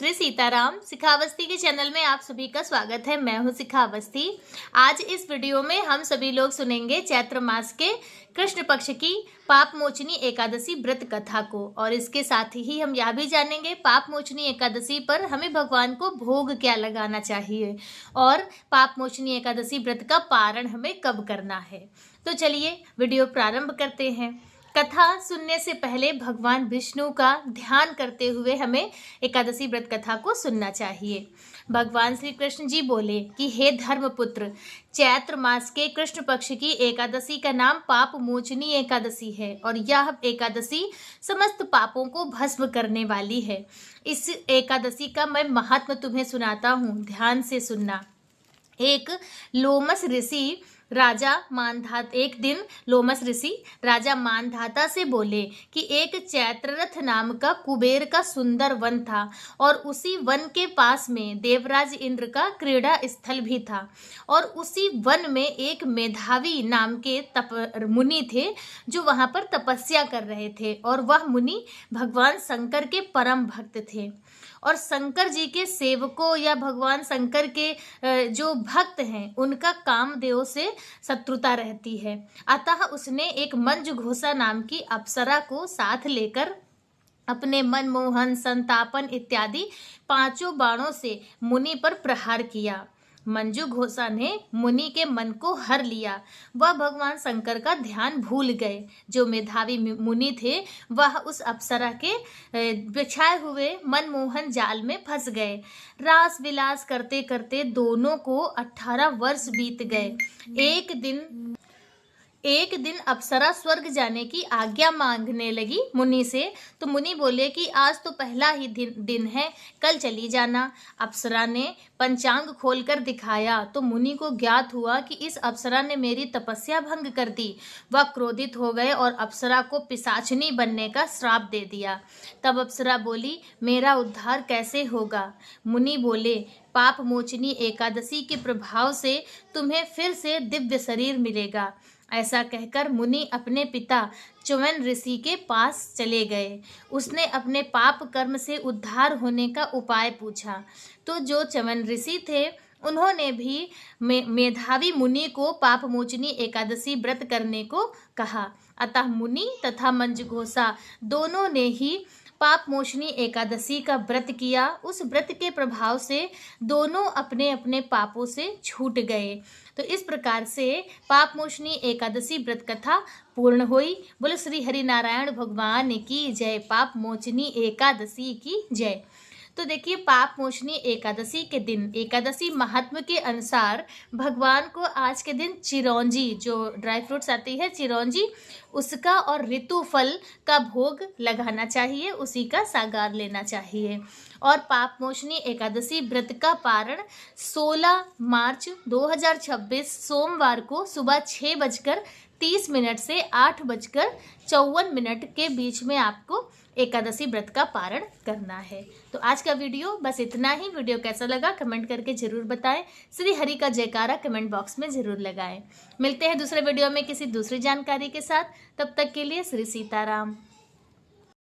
श्री सीताराम शिखावस्थी के चैनल में आप सभी का स्वागत है। मैं हूं शिखावस्थी। आज इस वीडियो में हम सभी लोग सुनेंगे चैत्र मास के कृष्ण पक्ष की पाप मोचनी एकादशी व्रत कथा को, और इसके साथ ही हम यह भी जानेंगे पाप मोचनी एकादशी पर हमें भगवान को भोग क्या लगाना चाहिए और पाप मोचनी एकादशी व्रत का पारण हमें कब करना है। तो चलिए वीडियो प्रारंभ करते हैं। कथा सुनने से पहले भगवान विष्णु का ध्यान करते हुए हमें एकादशी व्रत कथा को सुनना चाहिए। भगवान श्री कृष्ण जी बोले कि हे धर्मपुत्र, चैत्र मास के कृष्ण पक्ष की एकादशी का नाम पाप मोचनी एकादशी है और यह एकादशी समस्त पापों को भस्म करने वाली है। इस एकादशी का मैं महात्म तुम्हें सुनाता हूँ, ध्यान से सुनना। एक दिन लोमस ऋषि राजा मानधाता से बोले कि एक चैत्ररथ नाम का कुबेर का सुंदर वन था और उसी वन के पास में देवराज इंद्र का क्रीड़ा स्थल भी था, और उसी वन में एक मेधावी नाम के मुनि थे जो वहां पर तपस्या कर रहे थे, और वह मुनि भगवान शंकर के परम भक्त थे। और शंकर जी के सेवकों या भगवान शंकर के जो भक्त हैं उनका कामदेव से शत्रुता रहती है। अतः उसने एक मंजुघोषा नाम की अप्सरा को साथ लेकर अपने मनमोहन, संतापन इत्यादि 5 बाणों से मुनि पर प्रहार किया। मंजुघोषा ने मुनि के मन को हर लिया। वह भगवान शंकर का ध्यान भूल गए। जो मेधावी मुनि थे वह उस अप्सरा के बिछाए हुए मनमोहन जाल में फंस गए। रास विलास करते करते दोनों को 18 वर्ष बीत गए। एक दिन अप्सरा स्वर्ग जाने की आज्ञा मांगने लगी मुनि से, तो मुनि बोले कि आज तो पहला ही दिन है, कल चली जाना। अप्सरा ने पंचांग खोलकर दिखाया तो मुनि को ज्ञात हुआ कि इस अप्सरा ने मेरी तपस्या भंग कर दी। वह क्रोधित हो गए और अप्सरा को पिशाचिनी बनने का श्राप दे दिया। तब अप्सरा बोली, मेरा उद्धार कैसे होगा? मुनि बोले, पाप मोचनी एकादशी के प्रभाव से तुम्हें फिर से दिव्य शरीर मिलेगा। ऐसा कहकर मुनि अपने पिता च्यवन ऋषि के पास चले गए। उसने अपने पाप कर्म से उद्धार होने का उपाय पूछा, तो जो च्यवन ऋषि थे उन्होंने भी मेधावी मुनि को पाप मोचनी एकादशी व्रत करने को कहा। अतः मुनि तथा मंजुघोषा दोनों ने ही पाप मोचनी एकादशी का व्रत किया। उस व्रत के प्रभाव से दोनों अपने अपने पापों से छूट गए। तो इस प्रकार से पाप मोचनी एकादशी व्रत कथा पूर्ण हुई। बोले श्री हरि नारायण भगवान की जय। पाप मोचनी एकादशी की जय। तो देखिए, पाप मोचनी एकादशी के दिन, एकादशी महात्म के अनुसार भगवान को आज के दिन चिरौंजी, जो ड्राई फ्रूट्स आती है चिरौंजी, उसका और ऋतु फल का भोग लगाना चाहिए, उसी का सागार लेना चाहिए। और पाप मोचनी एकादशी व्रत का पारण 16 मार्च 2026 सोमवार को सुबह 6:30 से 8:54 के बीच में आपको एकादशी व्रत का पारण करना है। तो आज का वीडियो बस इतना ही। वीडियो कैसा लगा कमेंट करके जरूर बताएं। श्री हरि का जयकारा कमेंट बॉक्स में जरूर लगाएं। मिलते हैं दूसरे वीडियो में किसी दूसरी जानकारी के साथ। तब तक के लिए श्री सीताराम।